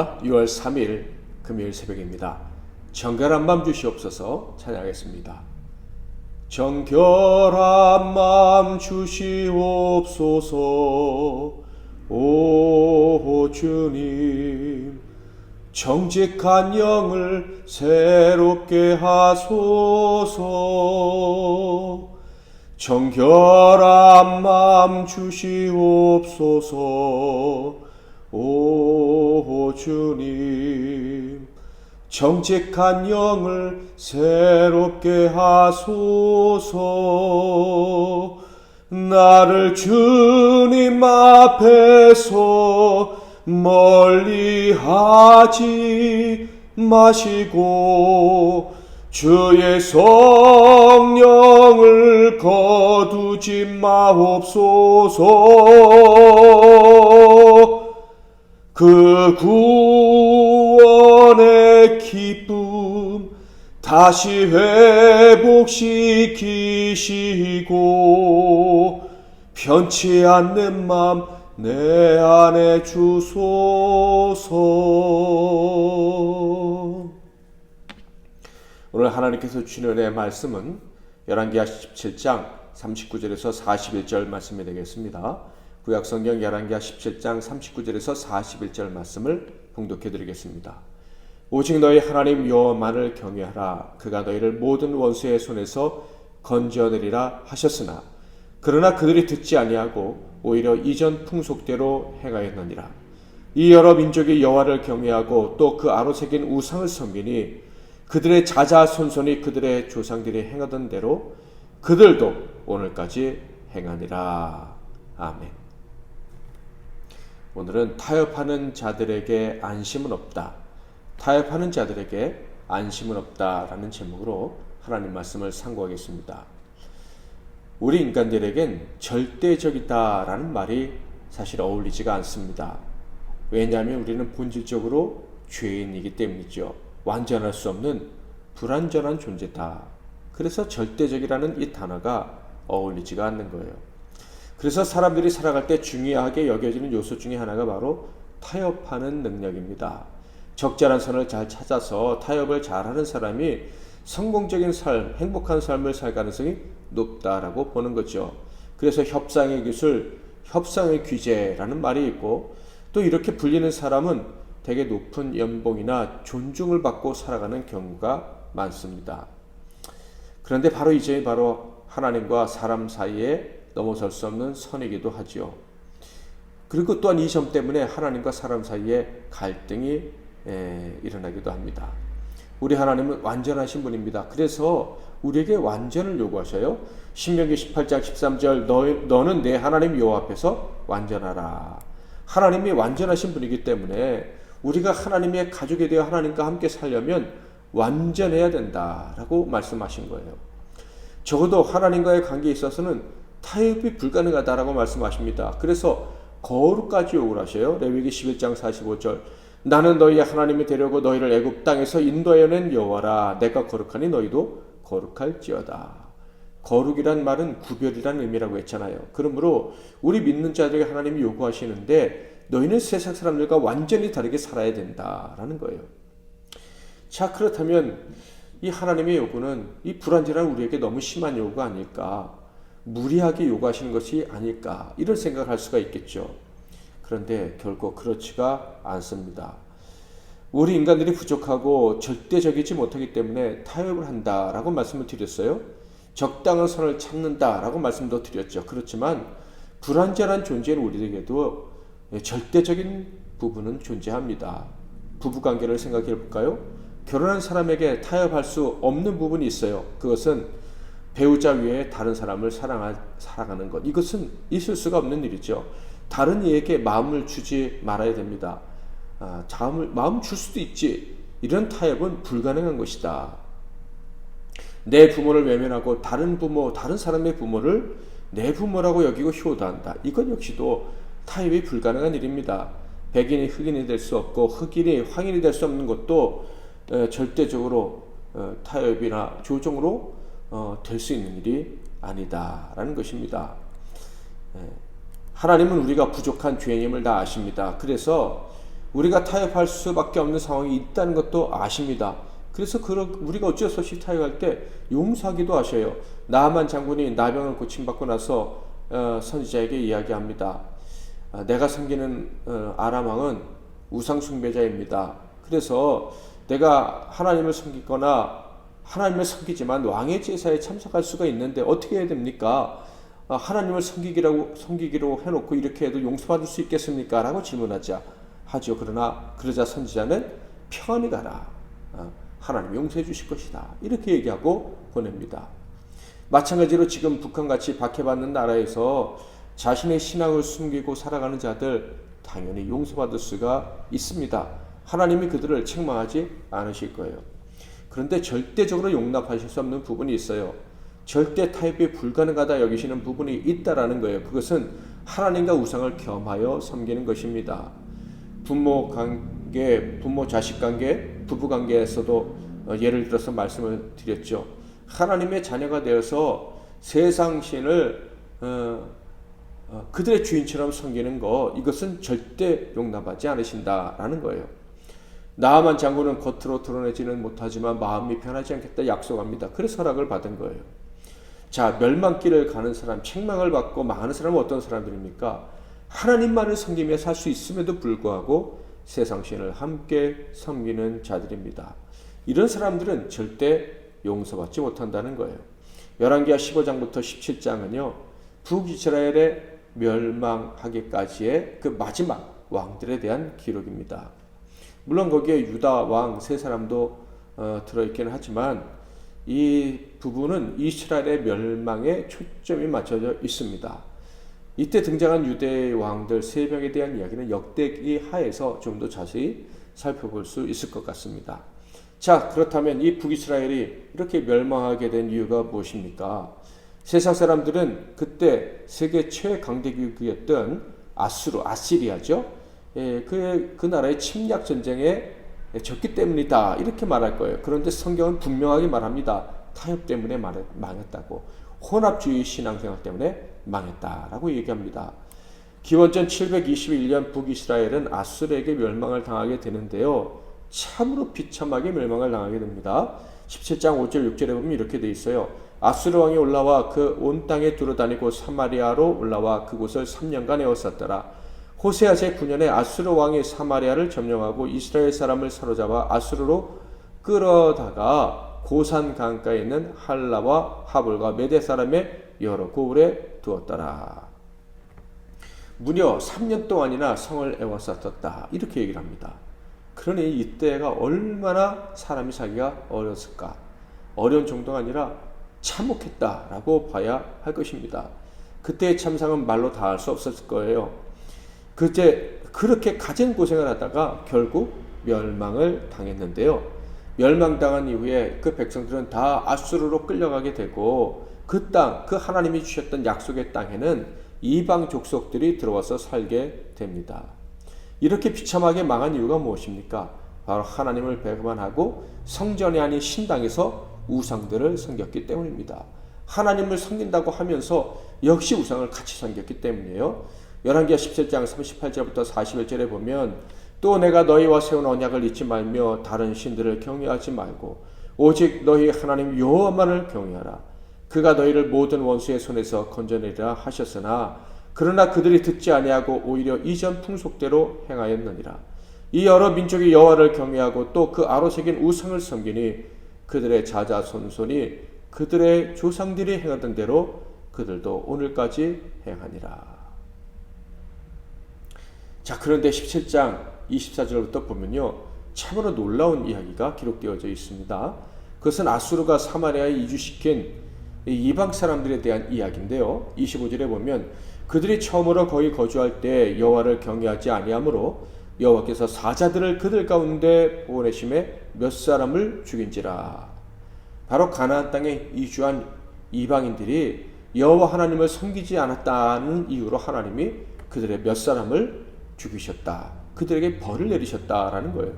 주일날 6월 3일 금요일 새벽입니다. 정결한 맘 주시옵소서 찬양하겠습니다. 정결한 맘 주시옵소서 오 주님, 정직한 영을 새롭게 하소서. 정결한 맘 주시옵소서 오 주님, 정직한 영을 새롭게 하소서. 나를 주님 앞에서 멀리 하지 마시고 주의 성령을 거두지 마옵소서. 그 구원의 기쁨 다시 회복시키시고 변치 않는 맘 내 안에 주소서. 오늘 하나님께서 주시는 은혜의 말씀은 열왕기하 17장 39절에서 41절 말씀이 되겠습니다. 구약성경 열왕기하 17장 39절에서 41절 말씀을 봉독해 드리겠습니다. 오직 너희 하나님 여호와만을 경외하라. 그가 너희를 모든 원수의 손에서 건져내리라 하셨으나 그러나 그들이 듣지 아니하고 오히려 이전 풍속대로 행하였느니라. 이 여러 민족이 여호와를 경외하고 또 그 아로 새긴 우상을 섬기니 그들의 자자손손이 그들의 조상들이 행하던 대로 그들도 오늘까지 행하니라. 아멘. 오늘은 타협하는 자들에게 안심은 없다. 타협하는 자들에게 안심은 없다라는 제목으로 하나님 말씀을 상고하겠습니다. 우리 인간들에겐 절대적이다라는 말이 사실 어울리지가 않습니다. 왜냐하면 우리는 본질적으로 죄인이기 때문이죠. 완전할 수 없는 불완전한 존재다. 그래서 절대적이라는 이 단어가 어울리지가 않는 거예요. 그래서 사람들이 살아갈 때 중요하게 여겨지는 요소 중에 하나가 바로 타협하는 능력입니다. 적절한 선을 잘 찾아서 타협을 잘하는 사람이 성공적인 삶, 행복한 삶을 살 가능성이 높다라고 보는 거죠. 그래서 협상의 기술, 협상의 귀재라는 말이 있고, 또 이렇게 불리는 사람은 되게 높은 연봉이나 존중을 받고 살아가는 경우가 많습니다. 그런데 바로 이 점이 바로 하나님과 사람 사이에 넘어설 수 없는 선이기도 하죠. 그리고 또한 이 점 때문에 하나님과 사람 사이에 갈등이 일어나기도 합니다. 우리 하나님은 완전하신 분입니다. 그래서 우리에게 완전을 요구하셔요. 신명기 18장 13절 너는 내 하나님 여호와 앞에서 완전하라. 하나님이 완전하신 분이기 때문에 우리가 하나님의 가족이 되어 하나님과 함께 살려면 완전해야 된다라고 말씀하신 거예요. 적어도 하나님과의 관계에 있어서는 타협이 불가능하다라고 말씀하십니다. 그래서 거룩까지 요구를 하셔요. 레위기 11장 45절 나는 너희의 하나님이 되려고 너희를 애굽 땅에서 인도하여낸 여호와라. 내가 거룩하니 너희도 거룩할지어다. 거룩이란 말은 구별이란 의미라고 했잖아요. 그러므로 우리 믿는 자들에게 하나님이 요구하시는데 너희는 세상 사람들과 완전히 다르게 살아야 된다라는 거예요. 자, 그렇다면 이 하나님의 요구는 이 불완전한 우리에게 너무 심한 요구가 아닐까, 무리하게 요구하시는 것이 아닐까, 이런 생각을 할 수가 있겠죠. 그런데 결코 그렇지가 않습니다. 우리 인간들이 부족하고 절대적이지 못하기 때문에 타협을 한다라고 말씀을 드렸어요. 적당한 선을 찾는다라고 말씀도 드렸죠. 그렇지만 불완전한 존재인 우리에게도 절대적인 부분은 존재합니다. 부부관계를 생각해 볼까요? 결혼한 사람에게 타협할 수 없는 부분이 있어요. 그것은 배우자 외에 다른 사람을 사랑하는 것. 이것은 있을 수가 없는 일이죠. 다른 이에게 마음을 주지 말아야 됩니다. 마음 줄 수도 있지. 이런 타협은 불가능한 것이다. 내 부모를 외면하고 다른 사람의 부모를 내 부모라고 여기고 효도한다. 이것 역시도 타협이 불가능한 일입니다. 백인이 흑인이 될 수 없고 흑인이 황인이 될 수 없는 것도 절대적으로 타협이나 조정으로 될 수 있는 일이 아니다라는 것입니다. 하나님은 우리가 부족한 죄인임을 다 아십니다. 그래서 우리가 타협할 수밖에 없는 상황이 있다는 것도 아십니다. 그래서 우리가 어쩔 수 없이 타협할 때 용서하기도 하셔요. 나아만 장군이 나병을 고침받고 나서 선지자에게 이야기합니다. 내가 섬기는 아람 왕은 우상 숭배자입니다. 그래서 내가 하나님을 섬기거나 하나님을 섬기지만 왕의 제사에 참석할 수가 있는데 어떻게 해야 됩니까? 하나님을 섬기기로 해놓고 이렇게 해도 용서받을 수 있겠습니까? 라고 질문하죠. 그러자 선지자는 편히 가라. 하나님 용서해 주실 것이다. 이렇게 얘기하고 보냅니다. 마찬가지로 지금 북한같이 박해받는 나라에서 자신의 신앙을 숨기고 살아가는 자들 당연히 용서받을 수가 있습니다. 하나님이 그들을 책망하지 않으실 거예요. 그런데 절대적으로 용납하실 수 없는 부분이 있어요. 절대 타협이 불가능하다 여기시는 부분이 있다라는 거예요. 그것은 하나님과 우상을 겸하여 섬기는 것입니다. 부모 관계, 부모 자식 관계, 부부 관계에서도 예를 들어서 말씀을 드렸죠. 하나님의 자녀가 되어서 세상 신을 그들의 주인처럼 섬기는 것, 이것은 절대 용납하지 않으신다라는 거예요. 나아만 장군은 겉으로 드러내지는 못하지만 마음이 변하지 않겠다 약속합니다. 그래서 허락을 받은 거예요. 자, 멸망길을 가는 사람, 책망을 받고 망하는 사람은 어떤 사람들입니까? 하나님만을 섬기며 살 수 있음에도 불구하고 세상신을 함께 섬기는 자들입니다. 이런 사람들은 절대 용서받지 못한다는 거예요. 열왕기하 15장부터 17장은요. 북이스라엘의 멸망하기까지의 그 마지막 왕들에 대한 기록입니다. 물론 거기에 유다 왕 세 사람도 들어있기는 하지만 이 부분은 이스라엘의 멸망에 초점이 맞춰져 있습니다. 이때 등장한 유대의 왕들 세 명에 대한 이야기는 역대기 하에서 좀 더 자세히 살펴볼 수 있을 것 같습니다. 자, 그렇다면 이 북이스라엘이 이렇게 멸망하게 된 이유가 무엇입니까? 세상 사람들은 그때 세계 최강대국이었던 아시리아죠. 그 나라의 침략 전쟁에 졌기 때문이다 이렇게 말할 거예요. 그런데 성경은 분명하게 말합니다. 타협 때문에 망했다고, 혼합주의 신앙생활 때문에 망했다라고 얘기합니다. 기원전 721년 북이스라엘은 아수르에게 멸망을 당하게 되는데요. 참으로 비참하게 멸망을 당하게 됩니다. 17장 5절 6절에 보면 이렇게 되어 있어요. 아수르 왕이 올라와 그 온 땅에 두루다니고 사마리아로 올라와 그곳을 3년간 에워쌌더라. 호세아 제9년에 아수르 왕이 사마리아를 점령하고 이스라엘 사람을 사로잡아 아수르로 끌어다가 고산 강가에 있는 할라와 하볼과 메대 사람의 여러 고을에 두었더라. 무려 3년 동안이나 성을 에워쌌었다. 이렇게 얘기를 합니다. 그러니 이때가 얼마나 사람이 살기가 어려웠을까. 어려운 정도가 아니라 참혹했다라고 봐야 할 것입니다. 그때의 참상은 말로 다 할 수 없었을 거예요. 그때 그렇게 가진 고생을 하다가 결국 멸망을 당했는데요. 멸망당한 이후에 그 백성들은 다 아수르로 끌려가게 되고 그 땅, 그 하나님이 주셨던 약속의 땅에는 이방 족속들이 들어와서 살게 됩니다. 이렇게 비참하게 망한 이유가 무엇입니까? 바로 하나님을 배반하고 성전이 아닌 신당에서 우상들을 섬겼기 때문입니다. 하나님을 섬긴다고 하면서 역시 우상을 같이 섬겼기 때문이에요. 열왕기하 17장 38절부터 41절에 보면 또 내가 너희와 세운 언약을 잊지 말며 다른 신들을 경외하지 말고 오직 너희 하나님 여호와만을 경외하라. 그가 너희를 모든 원수의 손에서 건져내리라 하셨으나 그러나 그들이 듣지 아니하고 오히려 이전 풍속대로 행하였느니라. 이 여러 민족이 여호와를 경외하고 또 그 아로 새긴 우상을 섬기니 그들의 자자손손이 그들의 조상들이 행하던 대로 그들도 오늘까지 행하니라. 자, 그런데 17장 24절부터 보면요. 참으로 놀라운 이야기가 기록되어져 있습니다. 그것은 아수르가 사마리아에 이주시킨 이방 사람들에 대한 이야기인데요. 25절에 보면 그들이 처음으로 거기 거주할 때 여호와를 경외하지 아니하므로 여호와께서 사자들을 그들 가운데 보내심에 몇 사람을 죽인지라. 바로 가나안 땅에 이주한 이방인들이 여호와 하나님을 섬기지 않았다는 이유로 하나님이 그들의 몇 사람을 죽이셨다. 그들에게 벌을 내리셨다라는 거예요.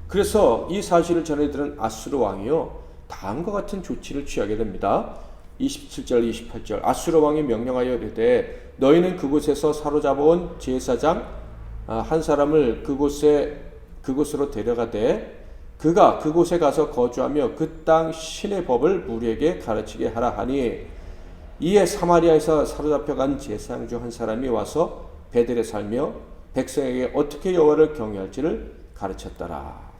그래서 이 사실을 전해들은 아수르 왕이요. 다음과 같은 조치를 취하게 됩니다. 27절 28절 아수르 왕이 명령하여 이르되 너희는 그곳에서 사로잡아온 제사장 한 사람을 그곳으로 데려가되 그가 그곳에 가서 거주하며 그 땅 신의 법을 무리에게 가르치게 하라 하니 이에 사마리아에서 사로잡혀간 제사장 중 한 사람이 와서 베델에 살며 백성에게 어떻게 여호와를 경외할지를 가르쳤더라.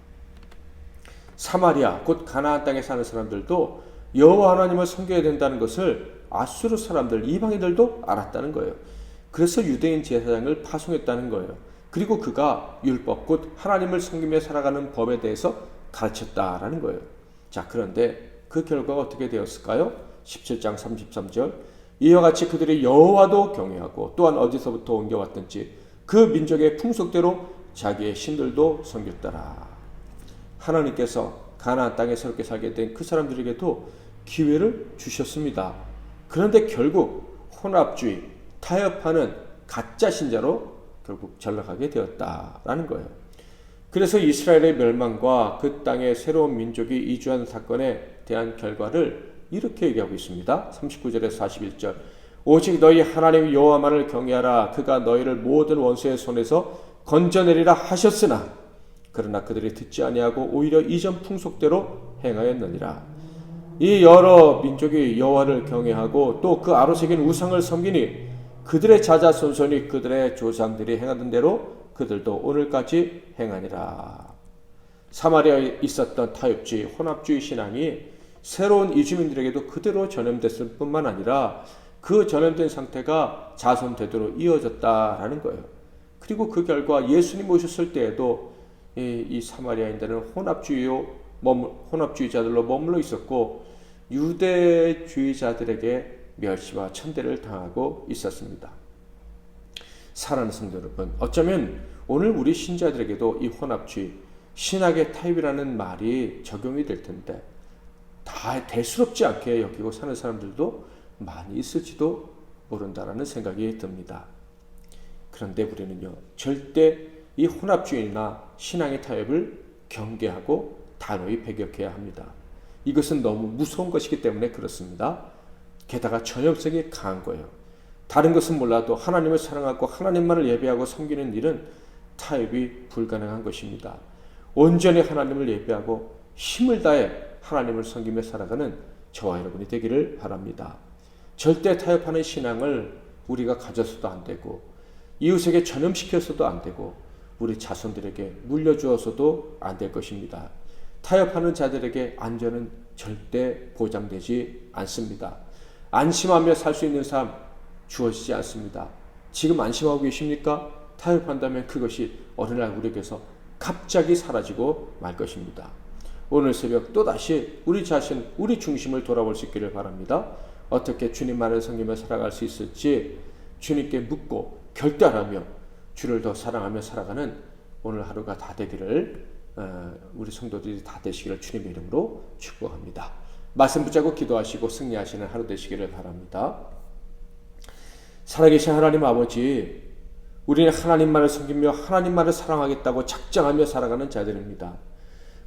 사마리아 곧 가나안 땅에 사는 사람들도 여호와 하나님을 섬겨야 된다는 것을 아수르 사람들 이방인들도 알았다는 거예요. 그래서 유대인 제사장을 파송했다는 거예요. 그리고 그가 율법 곧 하나님을 섬기며 살아가는 법에 대해서 가르쳤다라는 거예요. 자, 그런데 그 결과가 어떻게 되었을까요? 17장 33절 이와 같이 그들이 여호와도 경외하고 또한 어디서부터 옮겨왔든지 그 민족의 풍속대로 자기의 신들도 섬겼더라. 하나님께서 가나안 땅에 새롭게 살게 된 그 사람들에게도 기회를 주셨습니다. 그런데 결국 혼합주의, 타협하는 가짜 신자로 결국 전락하게 되었다라는 거예요. 그래서 이스라엘의 멸망과 그 땅에 새로운 민족이 이주한 사건에 대한 결과를 이렇게 얘기하고 있습니다. 39절에서 41절 오직 너희 하나님 여호와만을 경외하라. 그가 너희를 모든 원수의 손에서 건져내리라 하셨으나 그러나 그들이 듣지 아니하고 오히려 이전 풍속대로 행하였느니라. 이 여러 민족이 여호와를 경외하고 또 그 아로새긴 우상을 섬기니 그들의 자자손손이 그들의 조상들이 행하던 대로 그들도 오늘까지 행하니라. 사마리아에 있었던 타협주의, 혼합주의 신앙이 새로운 이주민들에게도 그대로 전염됐을 뿐만 아니라 그 전염된 상태가 자손대대로 이어졌다라는 거예요. 그리고 그 결과 예수님 오셨을 때에도 이 사마리아인들은 혼합주의자들로 머물러 있었고 유대주의자들에게 멸시와 천대를 당하고 있었습니다. 사랑하는 성도 여러분, 어쩌면 오늘 우리 신자들에게도 이 혼합주의, 신학의 타입이라는 말이 적용이 될 텐데 다 대수롭지 않게 여기고 사는 사람들도 많이 있을지도 모른다라는 생각이 듭니다. 그런데 우리는요, 절대 이 혼합주의나 신앙의 타협을 경계하고 단호히 배격해야 합니다. 이것은 너무 무서운 것이기 때문에 그렇습니다. 게다가 전염성이 강한 거예요. 다른 것은 몰라도 하나님을 사랑하고 하나님만을 예배하고 섬기는 일은 타협이 불가능한 것입니다. 온전히 하나님을 예배하고 힘을 다해 하나님을 섬기며 살아가는 저와 여러분이 되기를 바랍니다. 절대 타협하는 신앙을 우리가 가져서도 안 되고 이웃에게 전염시켜서도 안 되고 우리 자손들에게 물려주어서도 안 될 것입니다. 타협하는 자들에게 안전은 절대 보장되지 않습니다. 안심하며 살 수 있는 삶 주어지지 않습니다. 지금 안심하고 계십니까? 타협한다면 그것이 어느 날 우리에게서 갑자기 사라지고 말 것입니다. 오늘 새벽 또다시 우리 자신, 우리 중심을 돌아볼 수 있기를 바랍니다. 어떻게 주님만을 섬기며 살아갈 수 있을지 주님께 묻고 결단하며 주를 더 사랑하며 살아가는 오늘 하루가 다 되기를, 우리 성도들이 다 되시기를 주님의 이름으로 축복합니다. 말씀 붙잡고 기도하시고 승리하시는 하루 되시기를 바랍니다. 살아계신 하나님 아버지, 우리는 하나님만을 섬기며 하나님만을 사랑하겠다고 작정하며 살아가는 자들입니다.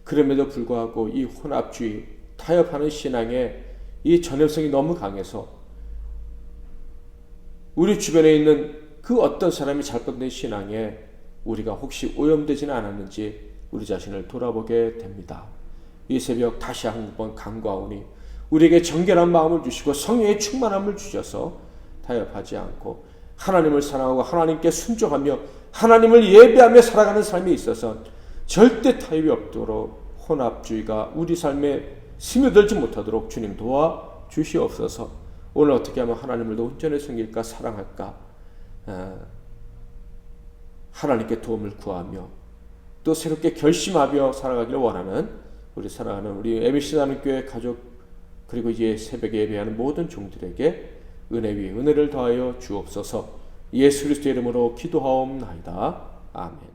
그럼에도 불구하고 이 혼합주의, 타협하는 신앙의 이 전염성이 너무 강해서 우리 주변에 있는 그 어떤 사람이 잘못된 신앙에 우리가 혹시 오염되지는 않았는지 우리 자신을 돌아보게 됩니다. 이 새벽 다시 한번 간구하오니 우리에게 정결한 마음을 주시고 성령의 충만함을 주셔서 타협하지 않고 하나님을 사랑하고 하나님께 순종하며 하나님을 예배하며 살아가는 삶에 있어서 절대 타협이 없도록 혼합주의가 우리 삶에 스며들지 못하도록 주님 도와주시옵소서. 오늘 어떻게 하면 하나님을 더 온전히 섬길까, 사랑할까, 하나님께 도움을 구하며 또 새롭게 결심하며 살아가기를 원하는 우리 사랑하는 우리 MBC 나눔교회 가족, 그리고 이제 새벽에 예배하는 모든 종들에게 은혜 위에 은혜를 더하여 주옵소서. 예수 그리스도의 이름으로 기도하옵나이다. 아멘.